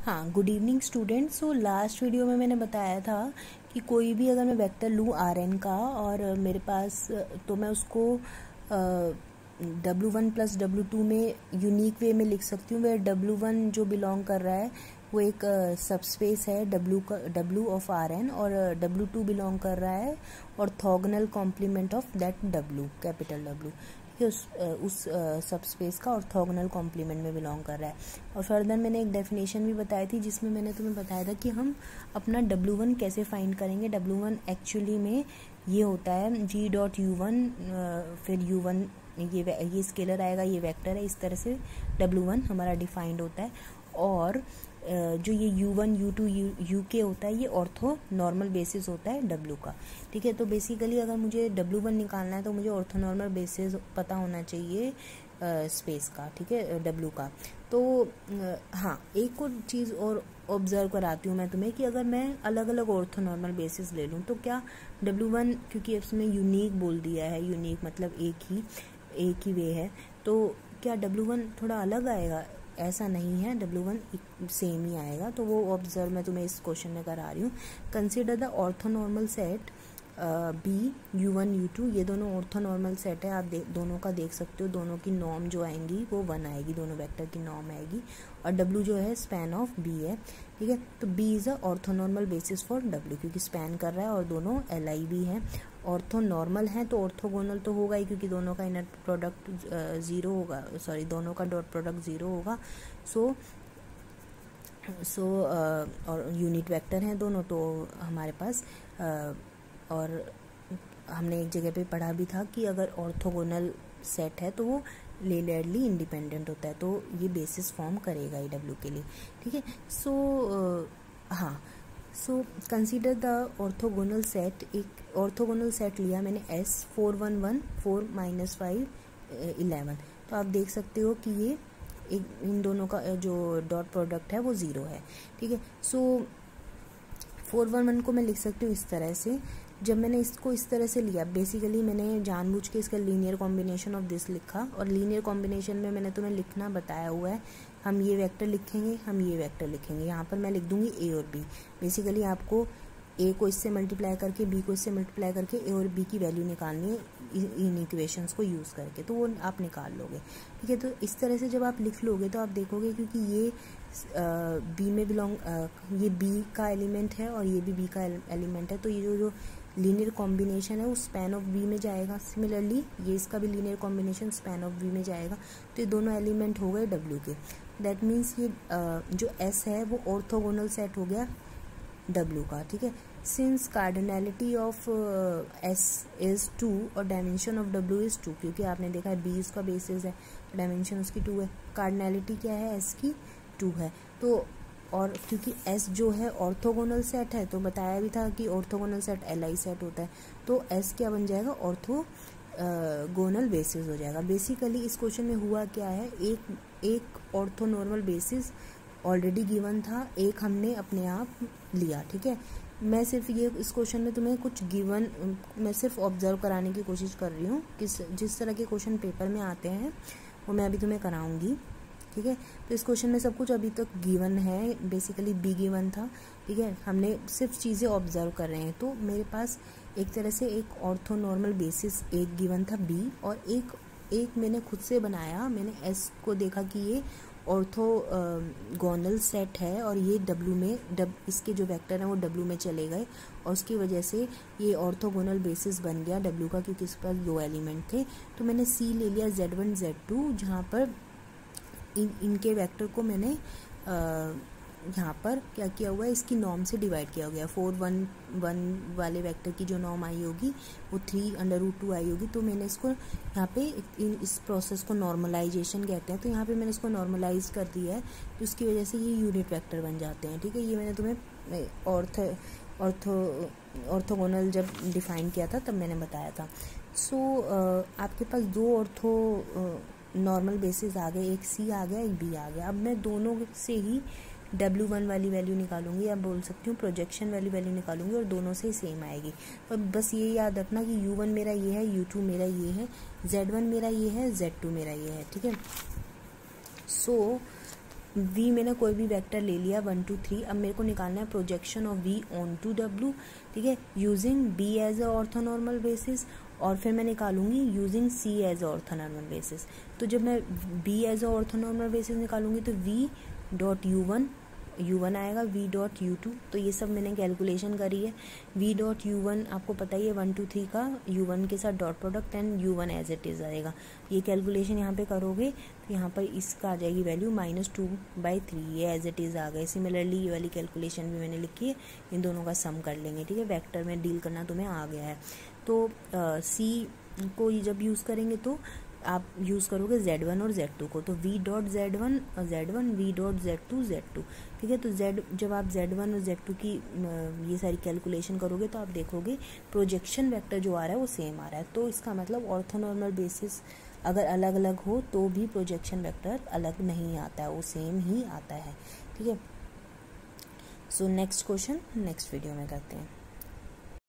हाँ, good evening students. So last video में मैंने बताया था कि कोई भी अगर मैं वेक्टर लूँ आर एन का और मेरे पास तो मैं उसको W1 प्लस W2 में यूनिक वे में लिख सकती हूँ। वेयर W1 जो बिलोंग कर रहा है वो एक सबस्पेस है W ऑफ आर एन, और W2 बिलोंग कर रहा है orthogonal complement of that W, capital W, उस सबस्पेस का ऑर्थोगोनल कॉम्प्लीमेंट में बिलोंग कर रहा है। और फर्दर मैंने एक डेफिनेशन भी बताई थी जिसमें मैंने तुम्हें बताया था कि हम अपना W1 कैसे फाइंड करेंगे। W1 एक्चुअली में ये होता है G.U1 फिर U1, ये स्केलर आएगा, ये वेक्टर है, इस तरह से W1 हमारा डिफाइंड होता है। और जो ये U1, U2, UK होता है, ये ऑर्थो नॉर्मल बेसिस होता है W का। ठीक है, तो बेसिकली अगर मुझे W1 निकालना है तो मुझे ऑर्थो नॉर्मल बेसिस पता होना चाहिए स्पेस का, ठीक है, W का। तो हाँ, एक और चीज़ और ऑब्जर्व कराती हूँ मैं तुम्हें कि अगर मैं अलग अलग ऑर्थो नॉर्मल बेसिस ले लूँ तो क्या W1, क्योंकि इसमें यूनिक बोल दिया है, यूनिक मतलब एक ही वे है, तो क्या W1 थोड़ा अलग आएगा? ऐसा नहीं है, W1 सेम ही आएगा। तो वो ऑब्जर्व मैं तुम्हें इस क्वेश्चन में करा रही हूँ। Consider the orthonormal set B U1 U2, ये दोनों ऑर्थोनॉर्मल सेट है। आप दोनों का देख सकते हो, दोनों की नॉर्म जो आएंगी वो 1 आएगी, दोनों वेक्टर की नॉर्म आएगी। और W जो है स्पैन ऑफ B है, ठीक है। तो B is a orthonormal basis for W, क्योंकि स्पैन कर रहा है और दोनों LI भी हैं। ऑर्थो नॉर्मल है तो ऑर्थोगोनल तो होगा ही, क्योंकि दोनों का इनर प्रोडक्ट 0 होगा, सॉरी दोनों का डॉट प्रोडक्ट 0 होगा। सो और यूनिट वेक्टर हैं दोनों, तो हमारे पास और हमने एक जगह पे पढ़ा भी था कि अगर ऑर्थोगोनल सेट है तो वो लिनियरली इंडिपेंडेंट होता है, तो ये बेसिस फॉर्म करेगा ही W के लिए, ठीक है। हाँ, so consider the orthogonal set. एक ऑर्थोगोनल सेट लिया मैंने S 4 1 1 4 -5 11। तो आप देख सकते हो कि ये इन दोनों का जो डॉट प्रोडक्ट है वो 0 है, ठीक है। सो 4 1 1 को मैं लिख सकती हूँ इस तरह से। जब मैंने इसको इस तरह से लिया, बेसिकली मैंने जानबूझ के इसका लीनियर कॉम्बिनेशन ऑफ दिस लिखा, और लीनियर कॉम्बिनेशन में मैंने तुम्हें लिखना बताया हुआ है, हम ये वेक्टर लिखेंगे, हम ये वेक्टर लिखेंगे। यहाँ पर मैं लिख दूंगी A और B। बेसिकली आपको A को इससे मल्टीप्लाई करके, B को इससे मल्टीप्लाई करके A और B की वैल्यू निकालनी है इन इक्वेशंस को यूज़ करके, तो वो आप निकाल लोगे, ठीक है। तो इस तरह से जब आप लिख लोगे तो आप देखोगे, क्योंकि ये B में ये B का एलिमेंट है और ये भी B का एलिमेंट है, तो ये जो लीनियर कॉम्बिनेशन है वो स्पैन ऑफ B में जाएगा। सिमिलरली ये इसका भी linear combination span of B में जाएगा, तो ये दोनों एलिमेंट हो गए W के। दैट मीन्स ये जो S है वो ऑर्थोगोनल सेट हो गया W का, ठीक है। Since cardinality of S is 2 और डायमेंशन ऑफ W इज 2, क्योंकि आपने देखा है B उसका बेसिस है तो डायमेंशन उसकी 2 है, कार्डिनैलिटी क्या है S की 2 है। तो और क्योंकि S जो है ऑर्थोगोनल सेट है, तो बताया भी था कि ऑर्थोगोनल सेट LI सेट होता है, तो S क्या बन जाएगा, ऑर्थोगोनल बेसिस हो जाएगा। बेसिकली इस क्वेश्चन में हुआ क्या है, एक ऑर्थोनॉर्मल बेसिस ऑलरेडी गिवन था, एक हमने अपने आप लिया, ठीक है। मैं सिर्फ ये इस क्वेश्चन में तुम्हें कुछ गिवन, मैं सिर्फ ऑब्जर्व कराने की कोशिश कर रही हूँ कि जिस तरह के क्वेश्चन पेपर में आते हैं वो मैं अभी तुम्हें कराऊंगी, ठीक है। तो इस क्वेश्चन में सब कुछ अभी तक गिवन है, बेसिकली B गिवन था, ठीक है। हमने सिर्फ चीज़ें ऑब्जर्व कर रहे हैं। तो मेरे पास एक तरह से एक ऑर्थोनॉर्मल बेसिस एक गिवन था B, और एक मैंने खुद से बनाया। मैंने S को देखा कि ये ऑर्थोगोनल सेट है और ये W में इसके जो वेक्टर हैं वो W में चले गए, और उसकी वजह से ये ऑर्थोगोनल बेसिस बन गया W का, क्योंकि इस पर 2 एलिमेंट थे। तो मैंने C ले लिया Z1 Z2, जहाँ पर इनके वेक्टर को मैंने यहाँ पर क्या किया हुआ है, इसकी नॉर्म से डिवाइड किया गया। 4 1 1 वाले वेक्टर की जो नॉर्म आई होगी वो 3√2 आई होगी, तो मैंने इसको यहाँ पे इस प्रोसेस को नॉर्मलाइजेशन कहते हैं, तो यहाँ पे मैंने इसको नॉर्मलाइज कर दिया है, तो उसकी वजह से ये यूनिट वेक्टर बन जाते हैं, ठीक है। ये मैंने तुम्हें ऑर्थोगोनल जब डिफाइन किया था तब मैंने बताया था। सो आपके पास 2 ऑर्थो नॉर्मल बेसिस आ गए, एक C आ गया, एक B आ गया। अब मैं दोनों से ही W1 वाली वैल्यू निकालूंगी, या बोल सकती हूँ प्रोजेक्शन वाली वैल्यू निकालूंगी, और दोनों से सेम आएगी। और बस ये याद रखना कि U1 मेरा ये है, U2 मेरा ये है, Z1 मेरा ये है, Z2 मेरा ये है, ठीक है। सो वी मैंने कोई भी वेक्टर ले लिया 1 2 3। अब मेरे को निकालना है projection of V on to W, ठीक है, using B as a orthonormal basis, और फिर मैं निकालूंगी using C as a orthonormal basis. तो जब मैं B as a orthonormal basis निकालूंगी तो वी डॉट यू वन आएगा, वी डॉट यू टू, तो ये सब मैंने कैलकुलेशन करी है। वी डॉट यू वन आपको पता ही है 1 2 3 का यू वन के साथ dot product and U one as it is आएगा। ये कैलकुलेशन यहाँ पे करोगे तो यहाँ पर इसका आ जाएगी वैल्यू -2/3, ये एज इट इज आ गए। सिमिलरली ये वाली कैलकुलेशन भी मैंने लिखी है, इन दोनों का सम कर लेंगे, ठीक है। वेक्टर में डील करना तुम्हें आ गया है। तो सी को जब यूज़ करेंगे तो आप यूज़ करोगे Z1 और Z2 को, तो V dot Z1 V dot Z2, ठीक है। तो जब आप Z1 और Z2 की ये सारी कैलकुलेशन करोगे तो आप देखोगे प्रोजेक्शन वेक्टर जो आ रहा है वो सेम आ रहा है। तो इसका मतलब ऑर्थोनॉर्मल बेसिस अगर अलग अलग हो तो भी प्रोजेक्शन वेक्टर अलग नहीं आता है, वो सेम ही आता है, ठीक है। So next question next video में करते हैं।